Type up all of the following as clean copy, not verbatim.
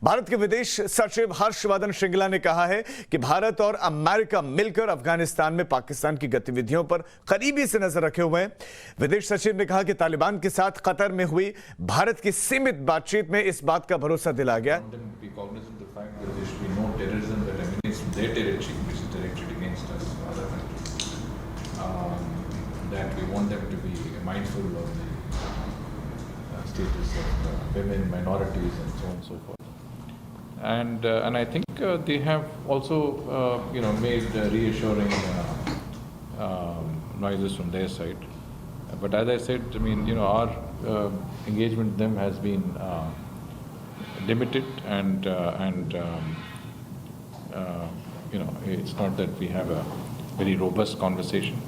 भारत के विदेश सचिव हर्षवर्धन श्रृंगला ने कहा है कि भारत और अमेरिका मिलकर अफगानिस्तान में पाकिस्तान की गतिविधियों पर करीबी से नजर रखे हुए हैं। विदेश सचिव ने कहा कि तालिबान के साथ कतर में हुई भारत की सीमित बातचीत में इस बात का भरोसा दिलाया गया। Status of women, minorities, and so on and so forth. And I think they have also, made reassuring noises from their side. But as I said, I mean, our engagement with them has been limited, and it's not that we have a very robust conversation.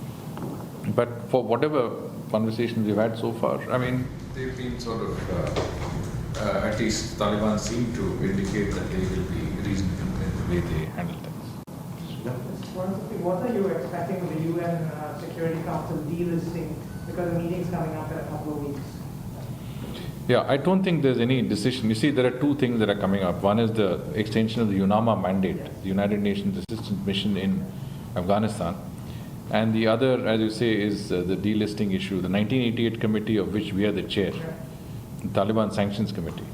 But for whatever conversations we've had so far, I mean, they've been sort of, at least Taliban seem to indicate that they will be reasonable in the way they handle things. What are you expecting of the UN Security Council delisting, because the meeting's coming up in a couple of weeks? Yeah, I don't think there's any decision. You see, there are two things that are coming up. One is the extension of the UNAMA mandate, the United Nations Assistance Mission in Afghanistan. And the other, as you say, is the delisting issue, the 1988 committee of which we are the chair, the Taliban Sanctions Committee.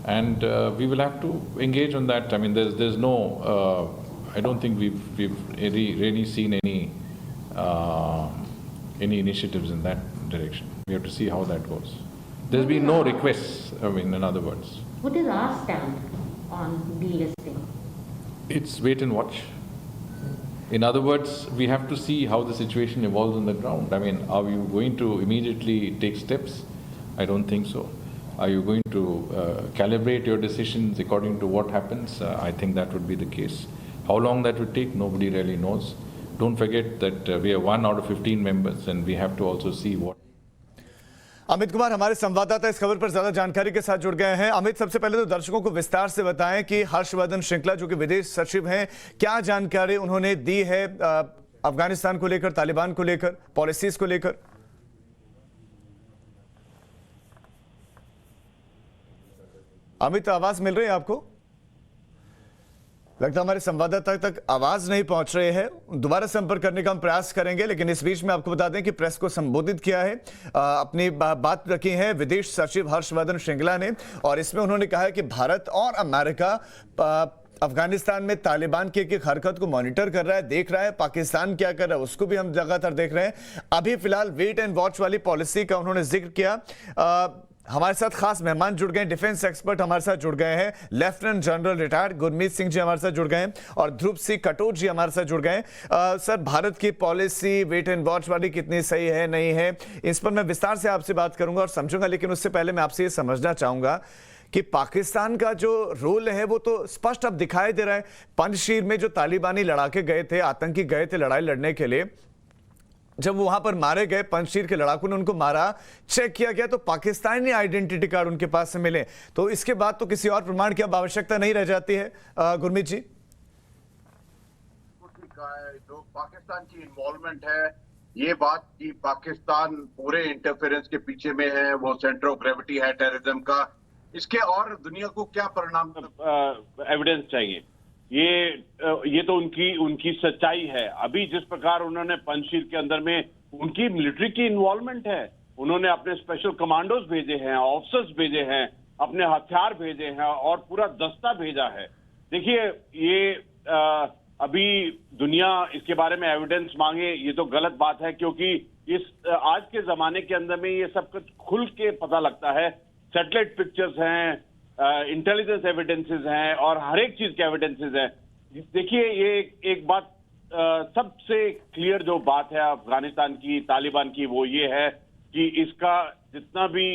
And we will have to engage on that. I mean, there's no, I don't think we've really seen any initiatives in that direction. We have to see how that goes. There's been no requests, I mean, in other words. What is our stand on delisting? It's wait and watch. In other words, we have to see how the situation evolves on the ground. I mean, are you going to immediately take steps? I don't think so. Are you going to calibrate your decisions according to what happens? I think that would be the case. How long that would take, nobody really knows. Don't forget that we are 1 out of 15 members, and we have to also see what. Amit Kumar हमारे संवाददाता इस खबर पर ज्यादा जानकारी के साथ जुड़ गए हैं। अमित, सबसे पहले तो दर्शकों को विस्तार से बताएं कि हर्षवर्धन श्रृंगला जो कि विदेश सचिव हैं, क्या जानकारी उन्होंने दी है अफगानिस्तान को लेकर, तालिबान को लेकर, पॉलिसीज को लेकर। अमित, आवाज मिल रही है आपको? लगता हमारे संवाददाता तक आवाज नहीं पहुंच रही है। दोबारा संपर्क करने का हम प्रयास करेंगे, लेकिन इस बीच में आपको बता दें कि प्रेस को संबोधित किया है, अपनी बात रखी है विदेश सचिव हर्षवर्धन श्रृंगला ने, और इसमें उन्होंने कहा है कि भारत और अमेरिका अफगानिस्तान में तालिबान की एक हरकत को मॉनिटर कर रहा है, देख रहा है। पाकिस्तान क्या कर रहा है उसको भी हम लगातार देख रहे हैं। अभी फिलहाल वेट एंड वॉच वाली पॉलिसी का उन्होंने जिक्र किया। हमारे साथ खास मेहमान जुड़ गए, डिफेंस एक्सपर्ट हमारे साथ जुड़ गए हैं, lieutenant general retired Gurmeet Singh ji हमारे साथ जुड़ गए हैं, और ध्रुव सिंह कटोच जी हमारे साथ जुड़ गए हैं। सर, भारत की पॉलिसी वेट एंड वॉच वाली कितनी सही है, नहीं है, इस पर मैं विस्तार से आपसे बात करूंगा और समझूंगा, लेकिन उससे पहले मैं आपसे ये समझना चाहूंगा कि पाकिस्तान का जो रोल है वो तो स्पष्ट अब दिखाई दे रहा है। पंजशीर में जो तालिबानी लड़ाके गए थे, आतंकी गए थे लड़ाई लड़ने के लिए, जब वहां पर मारे गए, पंजशीर के लड़ाकू ने उनको मारा, चेक किया गया तो पाकिस्तानी आइडेंटिटी कार्ड उनके पास से मिले, तो इसके बाद तो किसी और प्रमाण की अब आवश्यकता नहीं रह जाती है। गुरमीत जी, जो पाकिस्तान की इन्वॉल्वमेंट है, ये बात कि पाकिस्तान पूरे इंटरफेरेंस के पीछे में है, वो सेंटर ऑफ ग्रेविटी है टेररिज्म का, इसके और दुनिया को क्या परिणाम एविडेंस चाहिए? ये तो उनकी सच्चाई है। अभी जिस प्रकार उन्होंने पंजशीर के अंदर में उनकी मिलिट्री की इन्वॉल्वमेंट है, उन्होंने अपने स्पेशल कमांडोज भेजे हैं, ऑफिसर्स भेजे हैं, अपने हथियार भेजे हैं और पूरा दस्ता भेजा है। देखिए, ये अभी दुनिया इसके बारे में एविडेंस मांगे, ये तो गलत बात है, क्योंकि इस आज के जमाने के अंदर में ये सब कुछ खुल के पता लगता है। सैटेलाइट पिक्चर्स हैं, इंटेलिजेंस एविडेंसेस हैं और हर एक चीज के एविडेंसेस हैं। देखिए, ये एक बात सबसे क्लियर जो बात है अफगानिस्तान की, तालिबान की, वो ये है कि इसका जितना भी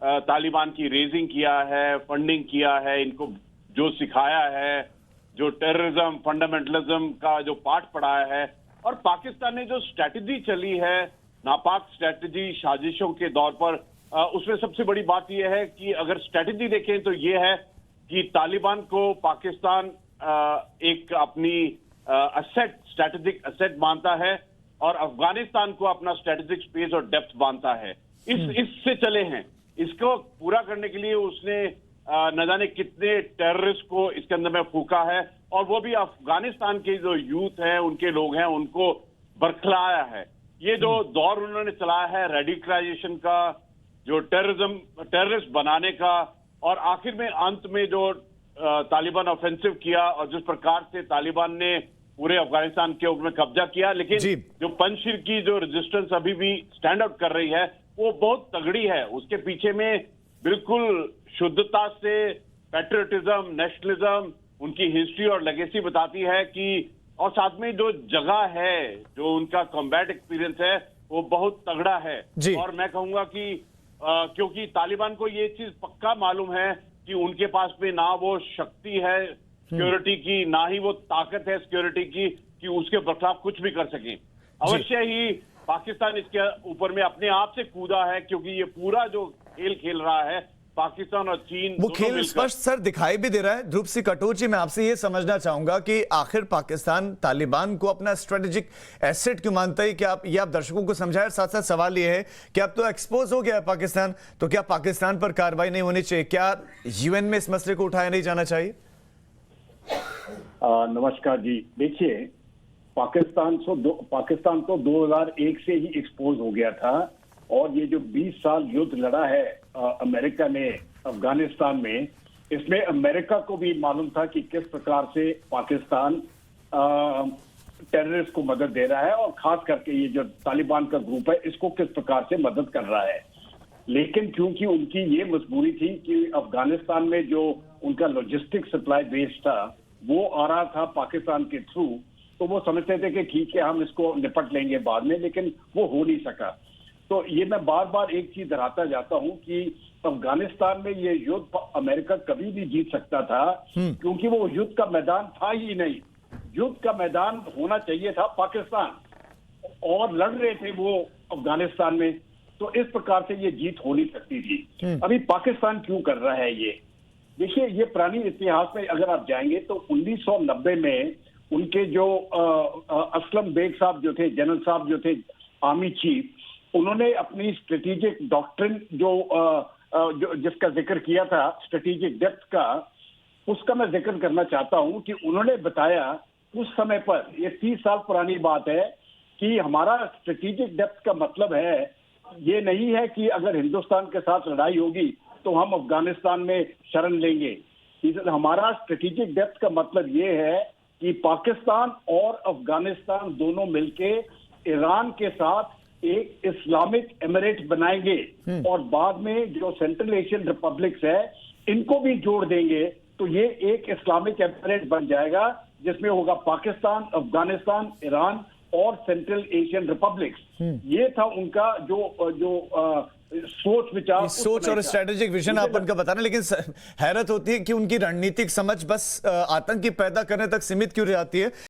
तालिबान की रेजिंग किया है, फंडिंग किया है, इनको जो सिखाया है, जो टेररिज्म, फंडामेंटलिज्म का जो पाठ पढ़ाया है, और पाकिस्तान ने जो स्ट्रैटेजी चली है, नापाक स्ट्रैटेजी, साजिशों के दौर पर, उसमें सबसे बड़ी बात यह है कि अगर स्ट्रैटेजी देखें तो यह है कि तालिबान को पाकिस्तान एक अपनी स्ट्रैटेजिक असेट मानता है और अफगानिस्तान को अपना स्ट्रैटेजिक स्पेस और डेप्थ मानता है। इससे चले हैं। इसको पूरा करने के लिए उसने न जाने कितने टेररिस्ट को इसके अंदर में फूका है, और वो भी अफगानिस्तान के जो यूथ हैं, उनके लोग हैं, उनको बरखलाया है। ये जो दौर उन्होंने चलाया है रेडिकलाइजेशन का, जो टेररिस्ट बनाने का, और आखिर में अंत में जो तालिबान ऑफेंसिव किया और जिस प्रकार से तालिबान ने पूरे अफगानिस्तान के ऊपर कब्जा किया, लेकिन जो पंजशीर की जो रेजिस्टेंस अभी भी स्टैंड आउट कर रही है वो बहुत तगड़ी है। उसके पीछे में बिल्कुल शुद्धता से पैट्रियटिज्म, नेशनलिज्म, उनकी हिस्ट्री और लेगेसी बताती है कि, और साथ में जो जगह है, जो उनका कॉम्बैट एक्सपीरियंस है, वो बहुत तगड़ा है। और मैं कहूंगा कि क्योंकि तालिबान को ये चीज पक्का मालूम है कि उनके पास में ना वो शक्ति है सिक्योरिटी की, ना ही वो ताकत है सिक्योरिटी की कि उसके बरखलाफ कुछ भी कर सके। अवश्य ही पाकिस्तान इसके ऊपर में अपने आप से कूदा है, क्योंकि ये पूरा जो खेल खेल रहा है पाकिस्तान और चीन, वो खेल स्पष्ट सर दिखाई भी दे रहा है। ध्रुव सिंह कटोच जी, मैं आपसे ये समझना चाहूंगा कि आखिर पाकिस्तान तालिबान को अपना स्ट्रेटेजिक एसेट क्यों मानता है? कि आप ये आप दर्शकों को समझाएं। साथ साथ सवाल ये है कि अब तो एक्सपोज हो गया है पाकिस्तान, तो क्या पाकिस्तान पर कार्रवाई नहीं होनी चाहिए? क्या यूएन में इस मसले को उठाया नहीं जाना चाहिए? नमस्कार जी, देखिए पाकिस्तान तो 2001 से ही एक्सपोज हो गया था, और ये जो 20 साल युद्ध लड़ा है अमेरिका ने अफगानिस्तान में, इसमें अमेरिका को भी मालूम था कि किस प्रकार से पाकिस्तान टेररिस्ट को मदद दे रहा है, और खास करके ये जो तालिबान का ग्रुप है इसको किस प्रकार से मदद कर रहा है। लेकिन क्योंकि उनकी ये मजबूरी थी कि अफगानिस्तान में जो उनका लॉजिस्टिक सप्लाई बेस था वो आ रहा था पाकिस्तान के थ्रू, तो वो समझते थे कि ठीक है हम इसको निपट लेंगे बाद में, लेकिन वो हो नहीं सका। तो ये मैं बार बार एक चीज दोहराता जाता हूं कि अफगानिस्तान में ये युद्ध अमेरिका कभी भी जीत सकता था, क्योंकि वो युद्ध का मैदान था ही नहीं। युद्ध का मैदान होना चाहिए था पाकिस्तान, और लड़ रहे थे वो अफगानिस्तान में, तो इस प्रकार से ये जीत हो नहीं सकती थी। अभी पाकिस्तान क्यों कर रहा है ये? देखिए, ये पुरानी इतिहास में अगर आप जाएंगे तो 1990 में उनके जो असलम बेग साहब जो थे, जनरल साहब जो थे आर्मी चीफ, उन्होंने अपनी स्ट्रेटेजिक डॉक्ट्रिन जो जिसका जिक्र किया था, स्ट्रेटेजिक डेप्थ का, उसका मैं जिक्र करना चाहता हूं कि उन्होंने बताया उस समय पर, ये 30 साल पुरानी बात है, कि हमारा स्ट्रेटेजिक डेप्थ का मतलब है, ये नहीं है कि अगर हिंदुस्तान के साथ लड़ाई होगी तो हम अफगानिस्तान में शरण लेंगे। हमारा स्ट्रेटेजिक डेप्थ का मतलब ये है कि पाकिस्तान और अफगानिस्तान दोनों मिलके ईरान के साथ एक इस्लामिक एमिरेट बनाएंगे, और बाद में जो सेंट्रल एशियन रिपब्लिक्स है इनको भी जोड़ देंगे, तो ये एक इस्लामिक एमिरेट बन जाएगा जिसमें होगा पाकिस्तान, अफगानिस्तान, ईरान और सेंट्रल एशियन रिपब्लिक्स। ये था उनका जो सोच विचार, सोच और स्ट्रेटेजिक विजन आप उनका बता रहे हैं। लेकिन हैरत होती है कि उनकी रणनीतिक समझ बस आतंकी पैदा करने तक सीमित क्यों रहती है?